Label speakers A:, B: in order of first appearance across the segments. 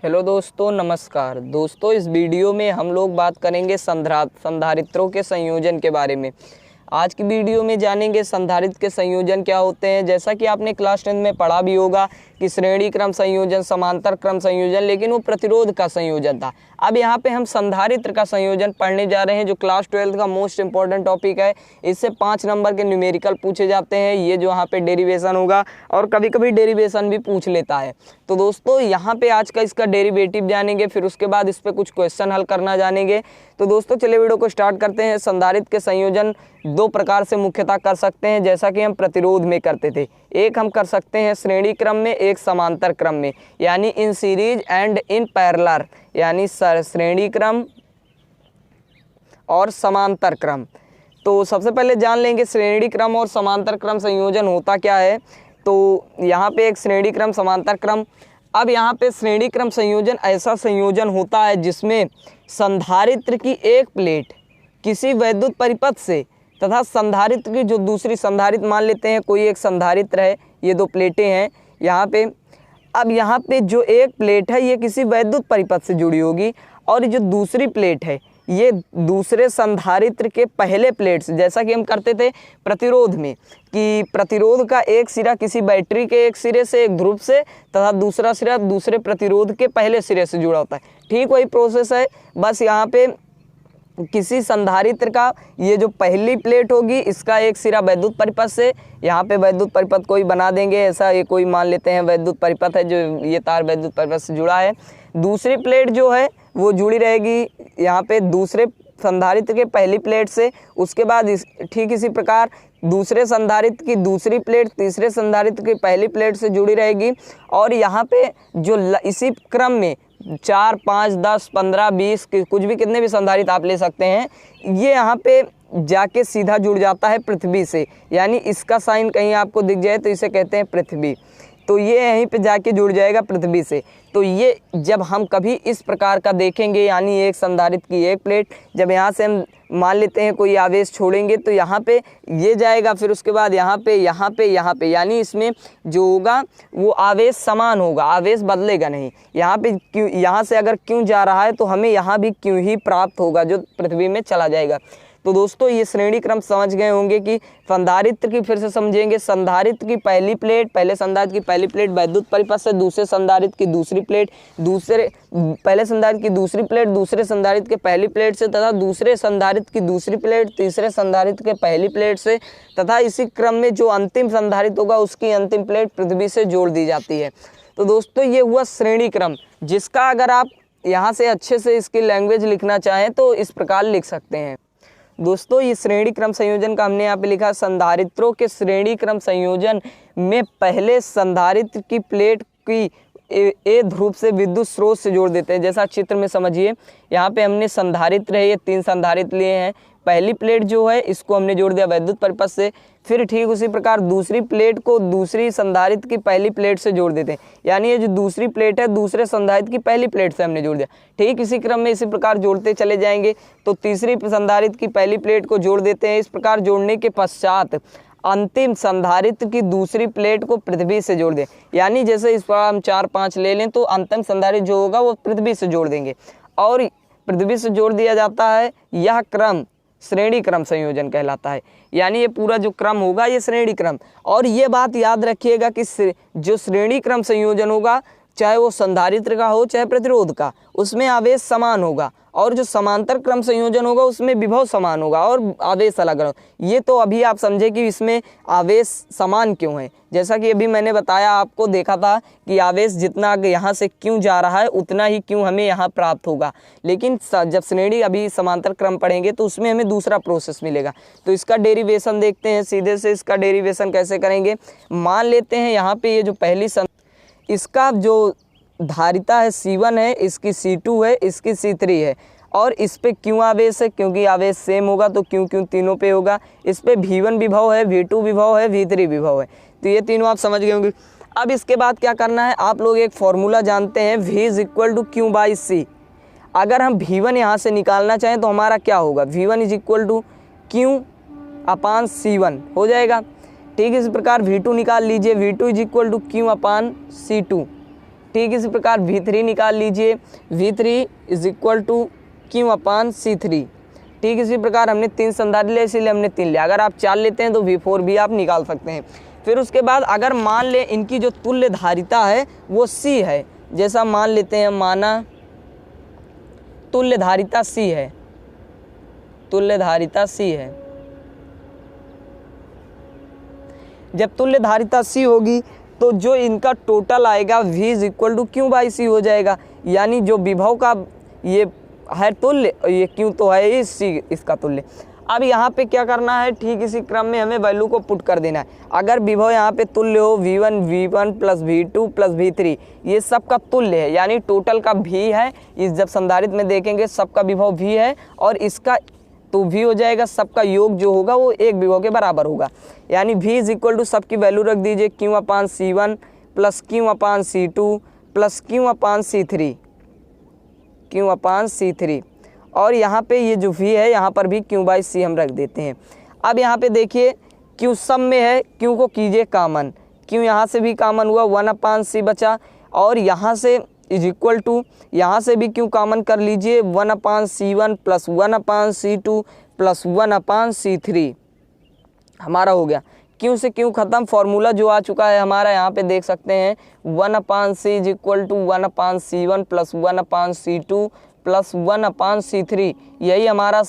A: Hello दोस्तों, नमस्कार दोस्तों। इस वीडियो में हम लोग बात करेंगे संधारित्रों के संयोजन के बारे में। आज की वीडियो में जानेंगे संधारित्र के संयोजन क्या होते हैं। जैसा कि आपने क्लास 10 में पढ़ा भी होगा कि श्रेणी क्रम संयोजन, समांतर क्रम संयोजन, लेकिन वो प्रतिरोध का संयोजन था। अब यहाँ पे हम संधारित्र का संयोजन पढ़ने जा रहे हैं, जो क्लास 12 का मोस्ट इंपॉर्टेंट टॉपिक है। इससे 5 नंबर के न्यूमेरिकल पूछे जाते हैं। ये जो यहाँ पे डेरिवेशन होगा और कभी कभी डेरिवेशन भी पूछ लेता है। तो दोस्तों यहाँ पे आज का इसका डेरिवेटिव जानेंगे, फिर उसके बाद इस पे कुछ क्वेश्चन हल करना जानेंगे। तो दोस्तों चलिए वीडियो को स्टार्ट करते हैं। संधारित्र के संयोजन दो प्रकार से मुख्यतः कर सकते हैं, जैसा कि हम प्रतिरोध में करते थे। एक हम कर सकते हैं श्रेणी क्रम में, एक समांतर क्रम में, यानी in series and in parallel, यानी श्रेणी क्रम और समांतर क्रम। तो सबसे पहले जान लेंगे श्रेणी क्रम और समांतर क्रम संयोजन होता क्या है। तो यहाँ पे एक श्रेणी क्रम, समांतर क्रम। अब यहाँ पे श्रेणी क्रम संयोजन ऐसा संयोजन होता है जिसमें संधारित्र की एक प्लेट किसी वैद्युत परिपथ से तथा संधारित्र की जो दूसरी संधारित्र, मान लेते हैं कोई एक संधारित्र है, ये दो प्लेटें हैं यहाँ पे। अब यहाँ पे जो एक प्लेट है ये किसी वैद्युत परिपथ से जुड़ी होगी, और जो दूसरी प्लेट है ये दूसरे संधारित्र के पहले प्लेट से, जैसा कि हम करते थे प्रतिरोध में कि प्रतिरोध का एक सिरा किसी बैटरी के एक सिरे से, एक ध्रुव से, तथा दूसरा सिरा दूसरे प्रतिरोध के पहले सिरे से जुड़ा होता है। ठीक वही प्रोसेस है, बस यहाँ पे किसी संधारित्र का ये जो पहली प्लेट होगी इसका एक सिरा वैद्युत परिपथ से, यहाँ पे वैद्युत परिपथ कोई बना देंगे ऐसा, ये कोई मान लेते हैं वैद्युत परिपथ है, जो ये तार वैद्युत परिपथ से जुड़ा है। दूसरी प्लेट जो है वो जुड़ी रहेगी यहाँ पे दूसरे संधारित्र के पहली प्लेट से। उसके बाद ठीक इसी प्रकार दूसरे संधारित्र की दूसरी प्लेट तीसरे संधारित्र की पहली प्लेट से जुड़ी रहेगी। और यहाँ पे जो इसी क्रम में 4, 5, 10, 15, 20 कुछ भी, कितने भी संधारित्र आप ले सकते हैं, ये यहाँ पे जाके सीधा जुड़ जाता है पृथ्वी से। यानी इसका साइन कहीं आपको दिख जाए तो इसे कहते हैं पृथ्वी। तो ये यहीं पे जाके जुड़ जाएगा पृथ्वी से। तो ये जब हम कभी इस प्रकार का देखेंगे, यानी एक संधारित्र की एक प्लेट, जब यहाँ से हम मान लेते हैं कोई आवेश छोड़ेंगे तो यहाँ पे ये जाएगा, फिर उसके बाद यहाँ पे, यहाँ पे, यहाँ पे, यानी इसमें जो होगा वो आवेश समान होगा, आवेश बदलेगा नहीं। यहाँ पे क्यों, यहाँ से अगर क्यों जा रहा है तो हमें यहाँ भी क्यों ही प्राप्त होगा, जो पृथ्वी में चला जाएगा। तो दोस्तों ये श्रेणी क्रम समझ गए होंगे कि संधारित्र की फिर से समझेंगे। संधारित्र की पहली प्लेट, पहले संधारित्र की पहली प्लेट वैद्युत परिपथ से, दूसरे संधारित्र की दूसरी प्लेट पहले संधारित्र की दूसरी प्लेट दूसरे संधारित्र के पहली प्लेट से, तथा दूसरे संधारित्र की दूसरी प्लेट तीसरे संधारित्र के पहली प्लेट से, तथा इसी क्रम में जो अंतिम संधारित्र होगा उसकी अंतिम प्लेट पृथ्वी से जोड़ दी जाती है। तो दोस्तों ये हुआ श्रेणी क्रम, जिसका अगर आप यहाँ से अच्छे से इसकी लैंग्वेज लिखना चाहें तो इस प्रकार लिख सकते हैं। दोस्तों ये श्रेणी क्रम संयोजन का हमने यहाँ पे लिखा, संधारित्रों के श्रेणी क्रम संयोजन में पहले संधारित्र की प्लेट की ए ध्रुव से विद्युत स्रोत से जोड़ देते हैं। जैसा चित्र में समझिए, यहाँ पे हमने संधारित्र है, ये 3 संधारित्र लिए हैं। पहली प्लेट जो है इसको हमने जोड़ दिया वैद्युत परिपथ से, फिर ठीक उसी प्रकार दूसरी प्लेट को दूसरी संधारित्र की पहली प्लेट से जोड़ देते हैं। यानी ये जो दूसरी प्लेट है दूसरे संधारित्र की पहली प्लेट से हमने जोड़ दिया। ठीक इसी क्रम में इसी प्रकार जोड़ते चले जाएंगे। तो तीसरी संधारित्र की पहली प्लेट को जोड़ देते हैं। इस प्रकार जोड़ने के पश्चात अंतिम संधारित्र की दूसरी प्लेट को पृथ्वी से जोड़ दें। यानी जैसे इस पर हम 4, 5 ले लें तो अंतिम संधारित्र जो होगा वो पृथ्वी से जोड़ देंगे, और पृथ्वी से जोड़ दिया जाता है। यह क्रम श्रेणी क्रम संयोजन कहलाता है। यानी ये पूरा जो क्रम होगा ये श्रेणी क्रम। और ये बात याद रखिएगा कि जो श्रेणी क्रम संयोजन होगा, चाहे वो संधारित्र का हो चाहे प्रतिरोध का, उसमें आवेश समान होगा। और जो समांतर क्रम संयोजन होगा उसमें विभव समान होगा और आवेश अलग अलग। ये तो अभी आप समझे कि इसमें आवेश समान क्यों है। जैसा कि अभी मैंने बताया, आपको देखा था कि आवेश जितना यहाँ से क्यों जा रहा है उतना ही क्यों हमें यहाँ प्राप्त होगा। लेकिन जब श्रेणी अभी समांतर क्रम पढ़ेंगे तो उसमें हमें दूसरा प्रोसेस मिलेगा। तो इसका डेरिवेशन देखते हैं, सीधे से इसका डेरिवेशन कैसे करेंगे। मान लेते हैं यहाँ पे ये जो पहली इसका जो धारिता है C1 है, इसकी C2 है, इसकी C3 है, और इस पे क्यों आवेश है, क्योंकि आवेश सेम होगा तो क्यों तीनों पे होगा। इस पे V1 विभव है, V2 विभव है, V3 विभव है। तो ये तीनों आप समझ गए होंगे। अब इसके बाद क्या करना है, आप लोग एक फॉर्मूला जानते हैं, V = Q/C। अगर हम V1 यहाँ से निकालना चाहें तो हमारा क्या होगा, V1 = Q/C1 हो जाएगा। ठीक इस प्रकार V2 निकाल लीजिए, V2 = Q/C2। ठीक इसी प्रकार V3 निकाल लीजिए, V3 is equal to Q/C3। ठीक इसी प्रकार हमने 3 संधारित्र ले इसलिए हमने 3 लिया, अगर आप 4 लेते हैं तो V4 भी आप निकाल सकते हैं। फिर उसके बाद अगर मान लें इनकी जो तुल्य धारिता है वो C है, जैसा मान लेते हैं, माना तुल्य धारिता C है, तुल्य धारिता C है। जब तुल्य धारिता C होगी तो जो इनका टोटल आएगा V is equal to Q/C हो जाएगा, यानी जो विभव का ये है तुल्य, ये Q तो है ये C इसका तुल्य। अब यहाँ पे क्या करना है, ठीक इसी क्रम में हमें वैल्यू को पुट कर देना है। अगर विभव यहाँ पे तुल्य हो V1 plus V2 plus V3, ये सब का तुल्य है, यानी टोटल का V है, इस जब संधारित्र में देखेंगे सबका विभव V है और इसका तो V हो जाएगा, सबका योग जो होगा वो एक विभव के बराबर होगा। यानी V इज इक्वल टू सबकी वैल्यू रख दीजिए Q/C1 plus Q/C2 plus Q/C3 और यहाँ पे ये जो V है यहाँ पर भी Q/C हम रख देते हैं। अब यहाँ पे देखिए Q सब में है, Q को कीजिए कॉमन, Q यहाँ से भी कॉमन हुआ, 1/C बचा और यहाँ से इज इक्वल टू यहाँ से भी Q कॉमन कर लीजिए, 1/C1 plus 1/C2 plus 1/C3 हमारा हो गया। Q से Q खत्म, फॉर्मूला जो आ चुका है हमारा यहाँ पे देख सकते हैं, 1/C is equal to 1/C1 plus 1/C2 plus 1/C3, यही हमारा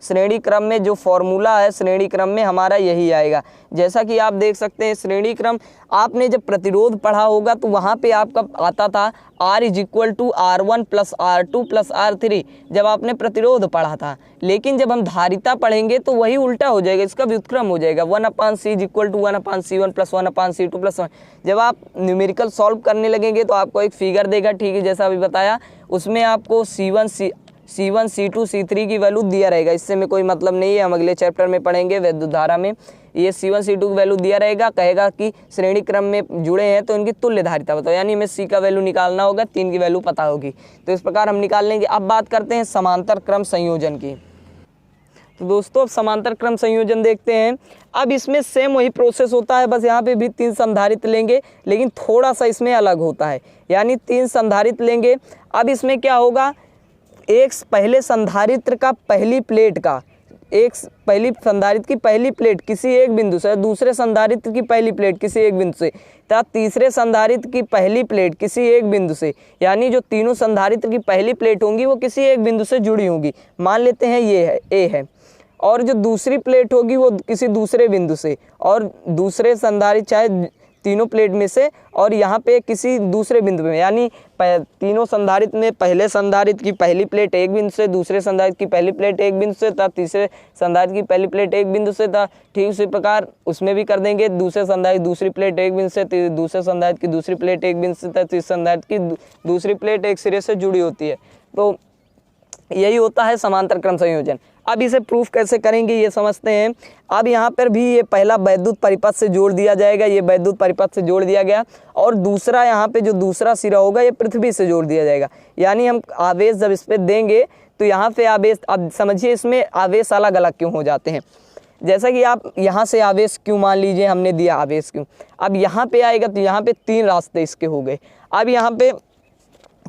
A: श्रेणी क्रम में जो फॉर्मूला है, श्रेणी क्रम में हमारा यही आएगा। जैसा कि आप देख सकते हैं श्रेणी क्रम, आपने जब प्रतिरोध पढ़ा होगा तो वहाँ पे आपका आता था R is equal to R1 plus R2 plus R3, जब आपने प्रतिरोध पढ़ा था। लेकिन जब हम धारिता पढ़ेंगे तो वही उल्टा हो जाएगा, इसका व्युत्क्रम हो जाएगा, 1/C is equal to 1/C1 plus 1/C2 plus 1। जब आप न्यूमेरिकल सॉल्व करने लगेंगे तो आपको एक फिगर देगा, ठीक है, जैसा अभी बताया, उसमें आपको C1 C2 C3 की वैल्यू दिया रहेगा। इससे में कोई मतलब नहीं है, हम अगले चैप्टर में पढ़ेंगे वैद्युत धारा में। ये C1 C2 की वैल्यू दिया रहेगा, कहेगा कि श्रेणी क्रम में जुड़े हैं तो इनकी तुल्य धारिता बताओ, यानी हमें C का वैल्यू निकालना होगा, 3 की वैल्यू पता होगी, तो इस प्रकार हम निकाल लेंगे। अब बात करते हैं समांतर क्रम संयोजन की। तो दोस्तों अब समांतर क्रम संयोजन देखते हैं। अब इसमें सेम वही प्रोसेस होता है, बस यहाँ पे भी 3 संधारित्र लेंगे, लेकिन थोड़ा सा इसमें अलग होता है, यानी 3 संधारित्र लेंगे। अब इसमें क्या होगा, एक पहले संधारित्र का पहली प्लेट का, एक पहली संधारित्र की पहली प्लेट किसी एक बिंदु से, दूसरे संधारित्र की पहली प्लेट किसी एक बिंदु से, तथा तीसरे संधारित्र की पहली प्लेट किसी एक बिंदु से, यानी जो तीनों संधारित्र की पहली प्लेट होंगी वो किसी एक बिंदु से जुड़ी होंगी। मान लेते हैं ये है A है, और जो दूसरी प्लेट होगी वो किसी दूसरे बिंदु से, और दूसरे संधारित्र चाहे तीनों प्लेट में से, और यहाँ पे किसी दूसरे बिंदु में, यानी तीनों संधारित्र में पहले संधारित्र की पहली प्लेट एक बिंदु से, दूसरे संधारित्र की पहली प्लेट एक बिंदु से था, तीसरे संधारित्र की पहली प्लेट एक बिंदु से था। ठीक उसी प्रकार उसमें भी कर देंगे, दूसरे संधारित्र दूसरी प्लेट एक बिंदु से, दूसरे संधारित्र की दूसरी प्लेट एक बिंदु से था, तीसरे संधारित्र की दूसरी प्लेट एक सिरे से जुड़ी होती है। तो यही होता है समांतर क्रम संयोजन। अब इसे प्रूफ कैसे करेंगे ये समझते हैं। अब यहाँ पर भी ये पहला वैद्युत परिपथ से जोड़ दिया जाएगा, ये वैद्युत परिपथ से जोड़ दिया गया, और दूसरा यहाँ पे जो दूसरा सिरा होगा ये पृथ्वी से जोड़ दिया जाएगा। यानी हम आवेश जब इस पर देंगे तो यहाँ पे आवेश, अब समझिए इसमें आवेश अलग अलग क्यों हो जाते हैं। जैसा कि आप यहाँ से आवेश क्यों मान लीजिए हमने दिया आवेश क्यों, अब यहाँ पे आएगा तो यहाँ पे 3 रास्ते इसके हो गए। अब यहाँ पे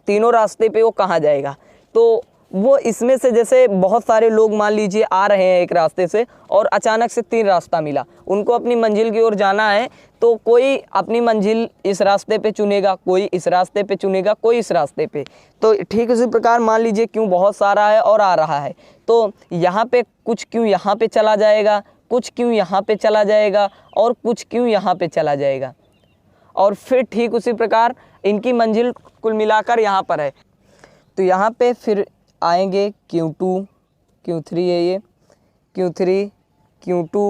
A: तीनों रास्ते पे वो कहाँ जाएगा, तो वो इसमें से जैसे बहुत सारे लोग मान लीजिए आ रहे हैं एक रास्ते से और अचानक से 3 रास्ता मिला, उनको अपनी मंजिल की ओर जाना है, तो कोई अपनी मंजिल इस रास्ते पे चुनेगा, कोई इस रास्ते पे चुनेगा, कोई इस रास्ते पे। तो ठीक उसी प्रकार मान लीजिए क्यों बहुत सारा है और आ रहा है, तो यहाँ पे कुछ क्यों यहाँ पे चला जाएगा, कुछ क्यों यहाँ पे चला जाएगा, और कुछ क्यों यहाँ पे चला जाएगा, और फिर ठीक उसी प्रकार इनकी मंजिल कुल मिलाकर यहाँ पर है। तो यहाँ पे फिर आएंगे Q2, Q3 है ये, Q3, Q2,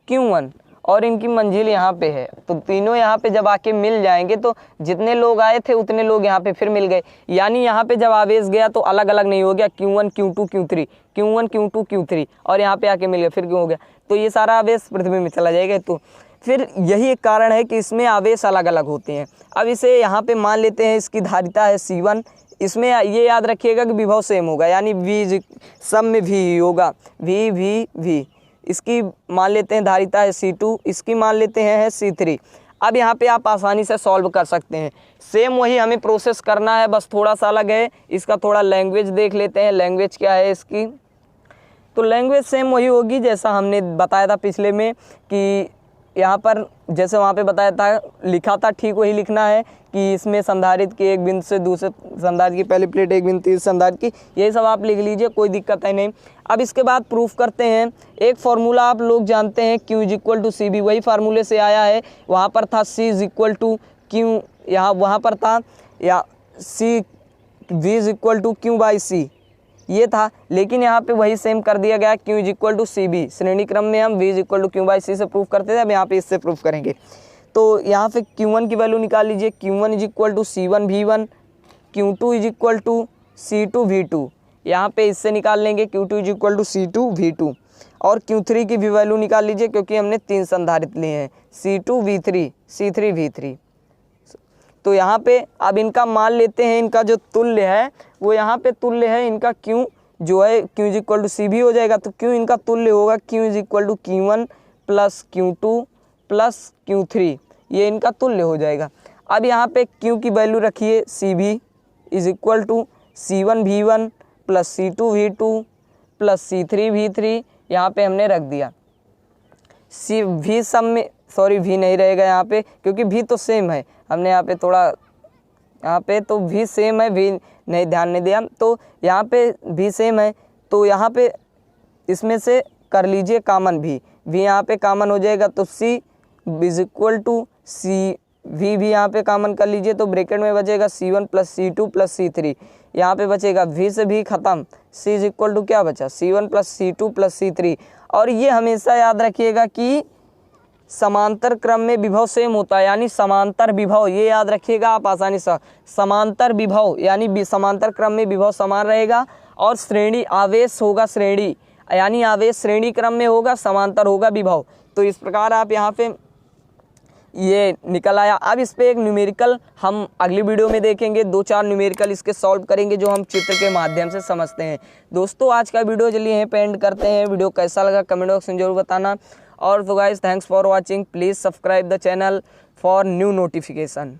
A: Q1, और इनकी मंजिल यहाँ पे है। तो तीनों यहाँ पे जब आके मिल जाएंगे तो जितने लोग आए थे उतने लोग यहाँ पे फिर मिल गए, यानी यहाँ पे जब आवेश गया तो अलग अलग नहीं हो गया, Q1 Q2 Q3, Q1 Q2 Q3, और यहाँ पे आके मिल गया, फिर क्यों हो गया, तो ये सारा आवेश पृथ्वी में चला जाएगा। तो फिर यही एक कारण है कि इसमें आवेश अलग अलग होते हैं। अब इसे यहाँ पे मान लेते हैं, इसकी धारिता है C1, इसमें ये याद रखिएगा कि विभव सेम होगा, यानी V सब में V होगा, V। इसकी मान लेते हैं धारिता है C2, इसकी मान लेते हैं C3। अब यहाँ पे आप आसानी से सॉल्व कर सकते हैं। सेम वही हमें प्रोसेस करना है, बस थोड़ा सा अलग है। इसका थोड़ा लैंग्वेज देख लेते हैं, लैंग्वेज क्या है इसकी। तो लैंग्वेज सेम वही होगी जैसा हमने बताया था पिछले में कि यहाँ पर जैसे वहाँ पे बताया था, लिखा था, ठीक वही लिखना है कि इसमें संधारित्र की एक बिंदु से दूसरे संधारित्र की पहली प्लेट एक बिंदु तीसरे संधारित्र की, यही सब आप लिख लीजिए, कोई दिक्कत है नहीं। अब इसके बाद प्रूफ करते हैं। एक फार्मूला आप लोग जानते हैं, Q is equal to C V, वही फार्मूले से आया है। वहाँ पर था C is equal to Q, यहाँ वहाँ पर था या C V is equal to Q by C, ये था। लेकिन यहाँ पे वही सेम कर दिया गया, Q is equal to C B. श्रेणी क्रम में हम V is equal to Q by C से प्रूफ करते थे, अब यहाँ पे इससे प्रूफ करेंगे। तो यहाँ पे Q1 की वैल्यू निकाल लीजिए, Q1 is equal to C1 V1, Q2 is equal to C2 V2। यहाँ पे इससे निकाल लेंगे Q2 is equal to C2 V2, और Q3 की भी वैल्यू निकाल लीजिए क्योंकि हमने 3 संधारित्र लिए हैं, C2 V3, C3 V3। तो यहाँ पे अब इनका मान लेते हैं, इनका जो तुल्य है वो यहाँ पे तुल्य है इनका Q जो है Q is equal to C भी हो जाएगा। तो Q इनका तुल्य होगा Q is equal to Q1 plus Q2 plus Q3, ये इनका तुल्य हो जाएगा। अब यहाँ पे Q की वैल्यू रखिए, CB is equal to C1 V1 plus C2 V2 plus C3 V3, यहाँ पे हमने रख दिया। V सम में, सॉरी V नहीं रहेगा यहाँ पे क्योंकि V तो सेम है, हमने यहाँ पे थोड़ा, यहाँ पे तो V सेम है, V नहीं ध्यान नहीं दिया, तो यहाँ पे V सेम है। तो यहाँ पे इसमें से कर लीजिए कॉमन V यहाँ पे कॉमन हो जाएगा। तो C is equal to C V भी यहाँ पे कॉमन कर लीजिए, तो ब्रैकेट में बचेगा C1 plus C2 plus C3, यहाँ पे बचेगा V से भी ख़त्म, C इज इक्वल टू क्या बचा, C1 plus C2 plus C3। और ये हमेशा याद रखिएगा कि समांतर क्रम में विभव सेम होता है, यानी समांतर विभव, ये याद रखिएगा आप आसानी से। समांतर विभव यानी समांतर क्रम में विभव समान रहेगा, और श्रेणी आवेश होगा, श्रेणी यानी आवेश श्रेणी क्रम में होगा, समांतर होगा विभव। तो इस प्रकार आप यहाँ पे ये निकल आया। अब इस पे एक न्यूमेरिकल हम अगली वीडियो में देखेंगे, 2-4 न्यूमेरिकल इसके सॉल्व करेंगे जो हम चित्र के माध्यम से समझते हैं। दोस्तों आज का वीडियो चलिए यहीं पे एंड करते हैं। वीडियो कैसा लगा कमेंट बॉक्स में जरूर बताना। और तो guys thanks for watching, please subscribe the channel for new notification.